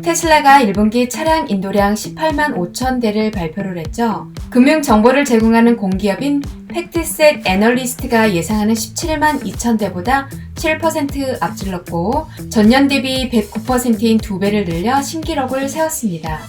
테슬라가 1분기 차량 인도량 18만 5천 대를 발표를 했죠. 금융 정보를 제공하는 공기업인 팩트셋 애널리스트가 예상하는 17만 2천 대보다 7% 앞질렀고 전년 대비 109%인 2배를 늘려 신기록을 세웠습니다.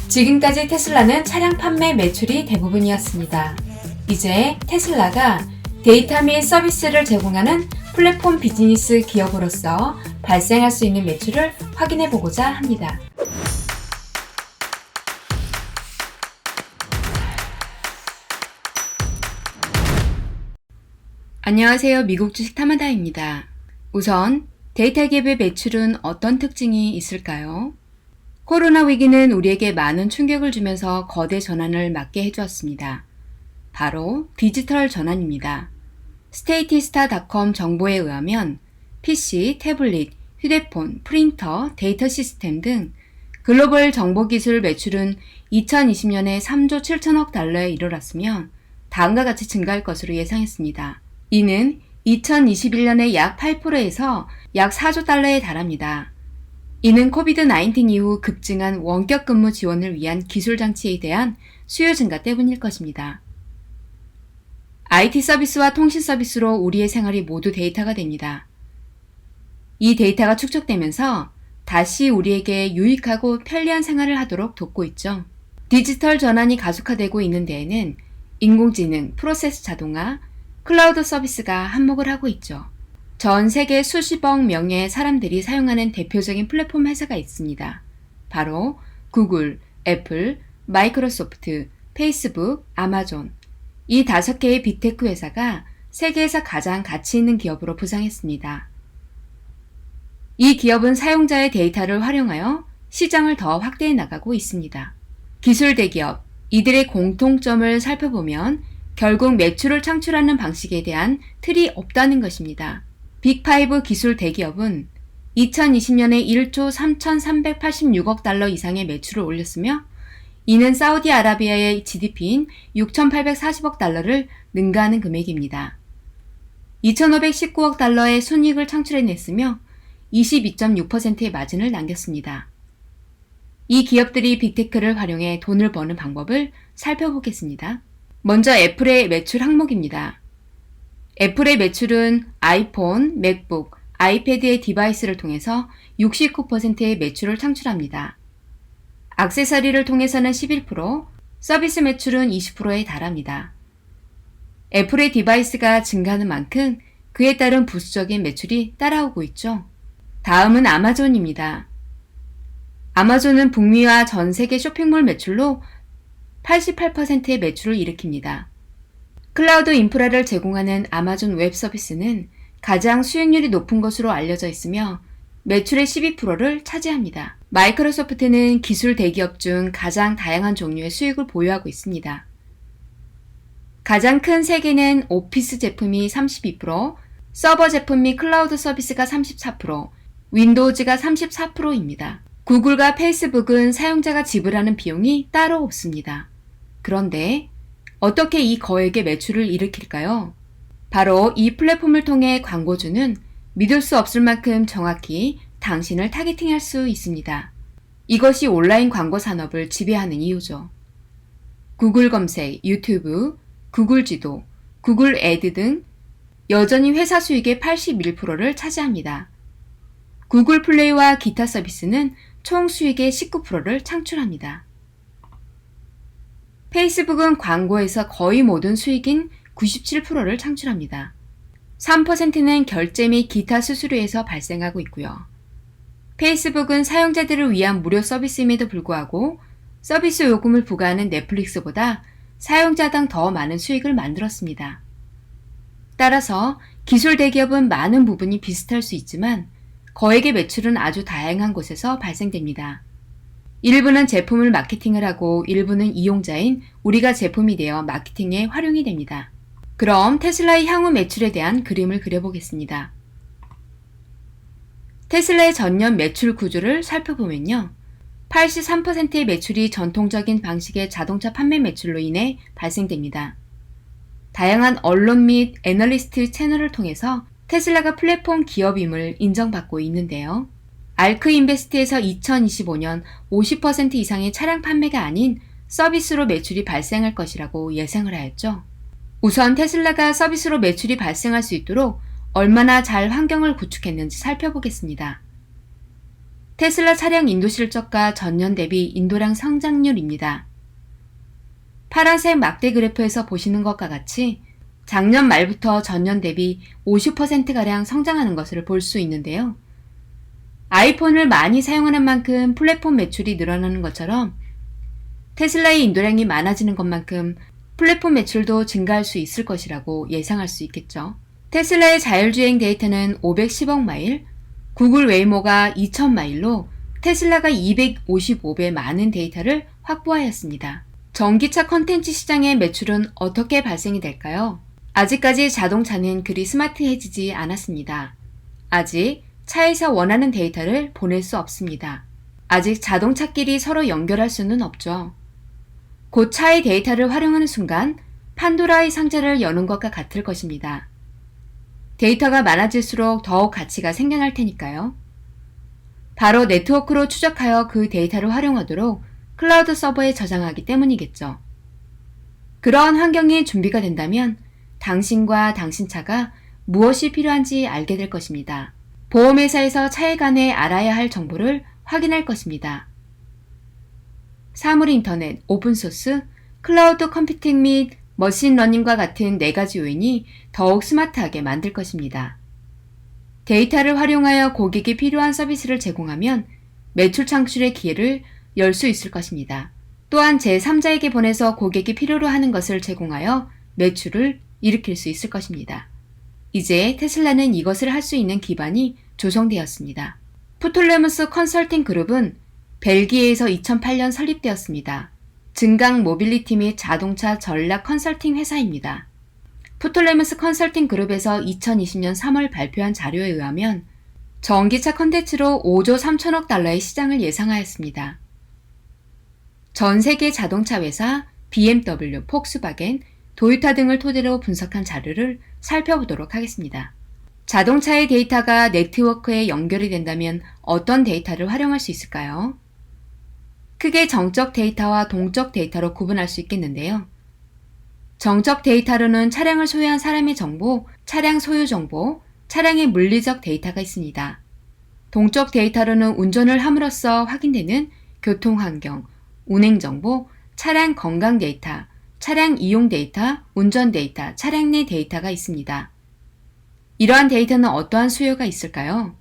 지금까지 테슬라는 차량 판매 매출이 대부분이었습니다. 이제 테슬라가 데이터 및 서비스를 제공하는 플랫폼 비즈니스 기업으로서 발생할 수 있는 매출을 확인해 보고자 합니다. 안녕하세요. 미국 주식 타마다입니다. 우선 데이터 기업의 매출은 어떤 특징이 있을까요? 코로나 위기는 우리에게 많은 충격을 주면서 거대 전환을 맞게 해주었습니다. 바로 디지털 전환입니다. 스테이티스타.com 정보에 의하면 PC, 태블릿, 휴대폰, 프린터, 데이터 시스템 등 글로벌 정보기술 매출은 2020년에 3조 7천억 달러에 이르렀으며 다음과 같이 증가할 것으로 예상했습니다. 이는 2021년에 약 8%에서 약 4조 달러에 달합니다. 이는 코비드-19 이후 급증한 원격 근무 지원을 위한 기술 장치에 대한 수요 증가 때문일 것입니다. IT 서비스와 통신 서비스로 우리의 생활이 모두 데이터가 됩니다. 이 데이터가 축적되면서 다시 우리에게 유익하고 편리한 생활을 하도록 돕고 있죠. 디지털 전환이 가속화되고 있는 데에는 인공지능, 프로세스 자동화, 클라우드 서비스가 한몫을 하고 있죠. 전 세계 수십억 명의 사람들이 사용하는 대표적인 플랫폼 회사가 있습니다. 바로 구글, 애플, 마이크로소프트, 페이스북, 아마존. 이 5개의 빅테크 회사가 세계에서 가장 가치 있는 기업으로 부상했습니다. 이 기업은 사용자의 데이터를 활용하여 시장을 더 확대해 나가고 있습니다. 기술 대기업, 이들의 공통점을 살펴보면 결국 매출을 창출하는 방식에 대한 틀이 없다는 것입니다. 빅5 기술 대기업은 2020년에 1조 3,386억 달러 이상의 매출을 올렸으며 이는 사우디아라비아의 GDP인 6,840억 달러를 능가하는 금액입니다. 2,519억 달러의 순이익을 창출해냈으며 22.6%의 마진을 남겼습니다. 이 기업들이 빅테크를 활용해 돈을 버는 방법을 살펴보겠습니다. 먼저 애플의 매출 항목입니다. 애플의 매출은 아이폰, 맥북, 아이패드의 디바이스를 통해서 69%의 매출을 창출합니다. 액세서리를 통해서는 11%, 서비스 매출은 20%에 달합니다. 애플의 디바이스가 증가하는 만큼 그에 따른 부수적인 매출이 따라오고 있죠. 다음은 아마존입니다. 아마존은 북미와 전 세계 쇼핑몰 매출로 88%의 매출을 일으킵니다. 클라우드 인프라를 제공하는 아마존 웹 서비스는 가장 수익률이 높은 것으로 알려져 있으며 매출의 12%를 차지합니다. 마이크로소프트는 기술 대기업 중 가장 다양한 종류의 수익을 보유하고 있습니다. 가장 큰 세 개는 오피스 제품이 32%, 서버 제품 및 클라우드 서비스가 34%, 윈도우즈가 34%입니다. 구글과 페이스북은 사용자가 지불하는 비용이 따로 없습니다. 그런데 어떻게 이 거액의 매출을 일으킬까요? 바로 이 플랫폼을 통해 광고주는 믿을 수 없을 만큼 정확히 당신을 타겟팅할 수 있습니다. 이것이 온라인 광고 산업을 지배하는 이유죠. 구글 검색, 유튜브, 구글 지도, 구글 애드 등 여전히 회사 수익의 81%를 차지합니다. 구글 플레이와 기타 서비스는 총 수익의 19%를 창출합니다. 페이스북은 광고에서 거의 모든 수익인 97%를 창출합니다. 3%는 결제 및 기타 수수료에서 발생하고 있고요. 페이스북은 사용자들을 위한 무료 서비스임에도 불구하고 서비스 요금을 부과하는 넷플릭스보다 사용자당 더 많은 수익을 만들었습니다. 따라서 기술 대기업은 많은 부분이 비슷할 수 있지만 거액의 매출은 아주 다양한 곳에서 발생됩니다. 일부는 제품을 마케팅을 하고 일부는 이용자인 우리가 제품이 되어 마케팅에 활용이 됩니다. 그럼 테슬라의 향후 매출에 대한 그림을 그려보겠습니다. 테슬라의 전년 매출 구조를 살펴보면요. 83%의 매출이 전통적인 방식의 자동차 판매 매출로 인해 발생됩니다. 다양한 언론 및 애널리스트 채널을 통해서 테슬라가 플랫폼 기업임을 인정받고 있는데요. 알크 인베스트에서 2025년 50% 이상의 차량 판매가 아닌 서비스로 매출이 발생할 것이라고 예상을 하였죠. 우선 테슬라가 서비스로 매출이 발생할 수 있도록 얼마나 잘 환경을 구축했는지 살펴보겠습니다. 테슬라 차량 인도 실적과 전년 대비 인도량 성장률입니다. 파란색 막대 그래프에서 보시는 것과 같이 작년 말부터 전년 대비 50%가량 성장하는 것을 볼 수 있는데요. 아이폰을 많이 사용하는 만큼 플랫폼 매출이 늘어나는 것처럼 테슬라의 인도량이 많아지는 것만큼 플랫폼 매출도 증가할 수 있을 것이라고 예상할 수 있겠죠. 테슬라의 자율주행 데이터는 510억 마일, 구글 웨이모가 2000 마일로 테슬라가 255배 많은 데이터를 확보하였습니다. 전기차 컨텐츠 시장의 매출은 어떻게 발생이 될까요? 아직까지 자동차는 그리 스마트해지지 않았습니다. 아직 차에서 원하는 데이터를 보낼 수 없습니다. 아직 자동차끼리 서로 연결할 수는 없죠. 곧 차의 데이터를 활용하는 순간 판도라의 상자를 여는 것과 같을 것입니다. 데이터가 많아질수록 더욱 가치가 생겨날 테니까요. 바로 네트워크로 추적하여 그 데이터를 활용하도록 클라우드 서버에 저장하기 때문이겠죠. 그러한 환경이 준비가 된다면 당신과 당신 차가 무엇이 필요한지 알게 될 것입니다. 보험회사에서 차에 관해 알아야 할 정보를 확인할 것입니다. 사물 인터넷, 오픈소스, 클라우드 컴퓨팅 및 머신러닝과 같은 4가지 요인이 더욱 스마트하게 만들 것입니다. 데이터를 활용하여 고객이 필요한 서비스를 제공하면 매출 창출의 기회를 열 수 있을 것입니다. 또한 제3자에게 보내서 고객이 필요로 하는 것을 제공하여 매출을 일으킬 수 있을 것입니다. 이제 테슬라는 이것을 할 수 있는 기반이 조성되었습니다. 푸톨레무스 컨설팅 그룹은 벨기에에서 2008년 설립되었습니다. 증강 모빌리티 및 자동차 전략 컨설팅 회사입니다. 푸톨레무스 컨설팅 그룹에서 2020년 3월 발표한 자료에 의하면 전기차 컨텐츠로 5조 3천억 달러의 시장을 예상하였습니다. 전 세계 자동차 회사, BMW, 폭스바겐, 도요타 등을 토대로 분석한 자료를 살펴보도록 하겠습니다. 자동차의 데이터가 네트워크에 연결이 된다면 어떤 데이터를 활용할 수 있을까요? 크게 정적 데이터와 동적 데이터로 구분할 수 있겠는데요. 정적 데이터로는 차량을 소유한 사람의 정보, 차량 소유 정보, 차량의 물리적 데이터가 있습니다. 동적 데이터로는 운전을 함으로써 확인되는 교통 환경, 운행 정보, 차량 건강 데이터, 차량 이용 데이터, 운전 데이터, 차량 내 데이터가 있습니다. 이러한 데이터는 어떠한 수요가 있을까요?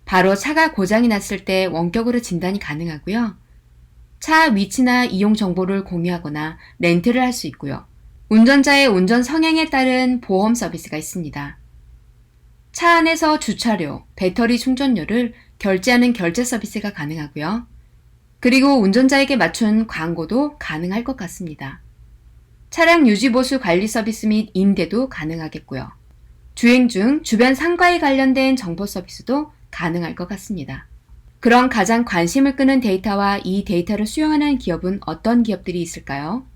바로 차가 고장이 났을 때 원격으로 진단이 가능하고요. 차 위치나 이용 정보를 공유하거나 렌트를 할 수 있고요. 운전자의 운전 성향에 따른 보험 서비스가 있습니다. 차 안에서 주차료, 배터리 충전료를 결제하는 결제 서비스가 가능하고요. 그리고 운전자에게 맞춘 광고도 가능할 것 같습니다. 차량 유지보수 관리 서비스 및 임대도 가능하겠고요. 주행 중 주변 상가에 관련된 정보 서비스도 가능할 것 같습니다. 그럼 가장 관심을 끄는 데이터와 이 데이터를 수용하는 기업은 어떤 기업들이 있을까요?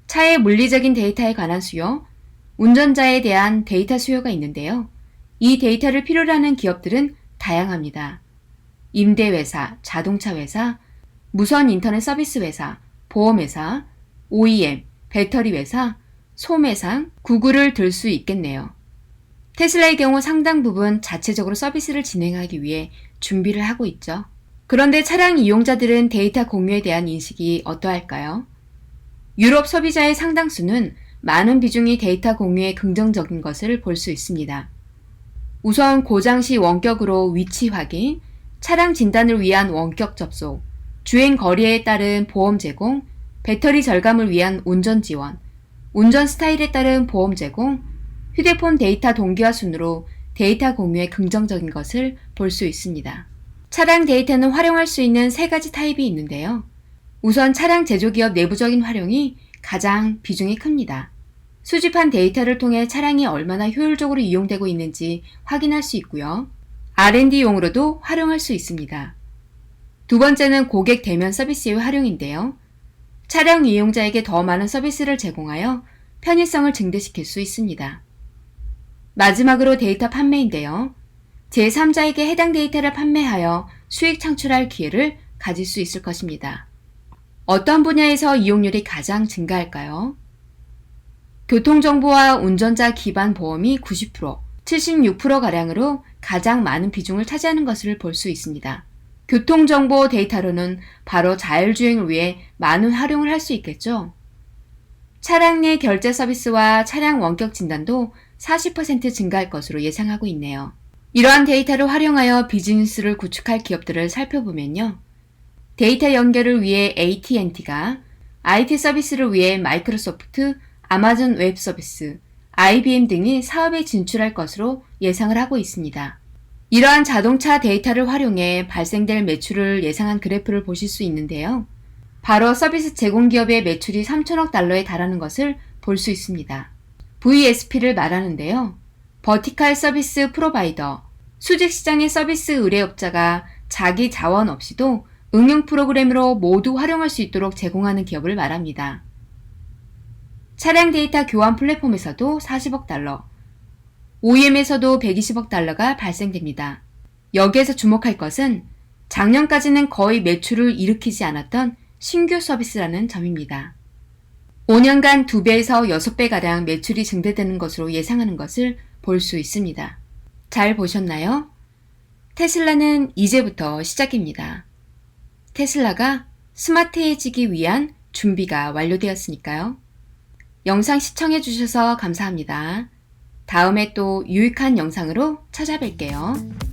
차의 물리적인 데이터에 관한 수요, 운전자에 대한 데이터 수요가 있는데요. 이 데이터를 필요로 하는 기업들은 다양합니다. 임대회사, 자동차 회사, 무선 인터넷 서비스 회사, 보험회사, OEM, 배터리 회사, 소매상, 구글을 들 수 있겠네요. 테슬라의 경우 상당 부분 자체적으로 서비스를 진행하기 위해 준비를 하고 있죠. 그런데 차량 이용자들은 데이터 공유에 대한 인식이 어떠할까요? 유럽 소비자의 상당수는 많은 비중이 데이터 공유에 긍정적인 것을 볼 수 있습니다. 우선 고장 시 원격으로 위치 확인, 차량 진단을 위한 원격 접속, 주행 거리에 따른 보험 제공, 배터리 절감을 위한 운전 지원, 운전 스타일에 따른 보험 제공, 휴대폰 데이터 동기화 순으로 데이터 공유에 긍정적인 것을 볼 수 있습니다. 차량 데이터는 활용할 수 있는 3가지 타입이 있는데요. 우선 차량 제조기업 내부적인 활용이 가장 비중이 큽니다. 수집한 데이터를 통해 차량이 얼마나 효율적으로 이용되고 있는지 확인할 수 있고요. R&D용으로도 활용할 수 있습니다. 두 번째는 고객 대면 서비스의 활용인데요. 차량 이용자에게 더 많은 서비스를 제공하여 편의성을 증대시킬 수 있습니다. 마지막으로 데이터 판매인데요. 제3자에게 해당 데이터를 판매하여 수익 창출할 기회를 가질 수 있을 것입니다. 어떤 분야에서 이용률이 가장 증가할까요? 교통정보와 운전자 기반 보험이 90%, 76%가량으로 가장 많은 비중을 차지하는 것을 볼 수 있습니다. 교통정보 데이터로는 바로 자율주행을 위해 많은 활용을 할 수 있겠죠. 차량 내 결제 서비스와 차량 원격 진단도 40% 증가할 것으로 예상하고 있네요. 이러한 데이터를 활용하여 비즈니스를 구축할 기업들을 살펴보면요. 데이터 연결을 위해 AT&T가, IT 서비스를 위해 마이크로소프트, 아마존 웹 서비스, IBM 등이 사업에 진출할 것으로 예상을 하고 있습니다. 이러한 자동차 데이터를 활용해 발생될 매출을 예상한 그래프를 보실 수 있는데요. 바로 서비스 제공기업의 매출이 3천억 달러에 달하는 것을 볼 수 있습니다. VSP를 말하는데요. 버티컬 서비스 프로바이더, 수직시장의 서비스 의뢰업자가 자기 자원 없이도 응용 프로그램으로 모두 활용할 수 있도록 제공하는 기업을 말합니다. 차량 데이터 교환 플랫폼에서도 40억 달러, OEM에서도 120억 달러가 발생됩니다. 여기에서 주목할 것은 작년까지는 거의 매출을 일으키지 않았던 신규 서비스라는 점입니다. 5년간 2배에서 6배가량 매출이 증대되는 것으로 예상하는 것을 볼 수 있습니다. 잘 보셨나요? 테슬라는 이제부터 시작입니다. 테슬라가 스마트해지기 위한 준비가 완료되었으니까요. 영상 시청해주셔서 감사합니다. 다음에 또 유익한 영상으로 찾아뵐게요.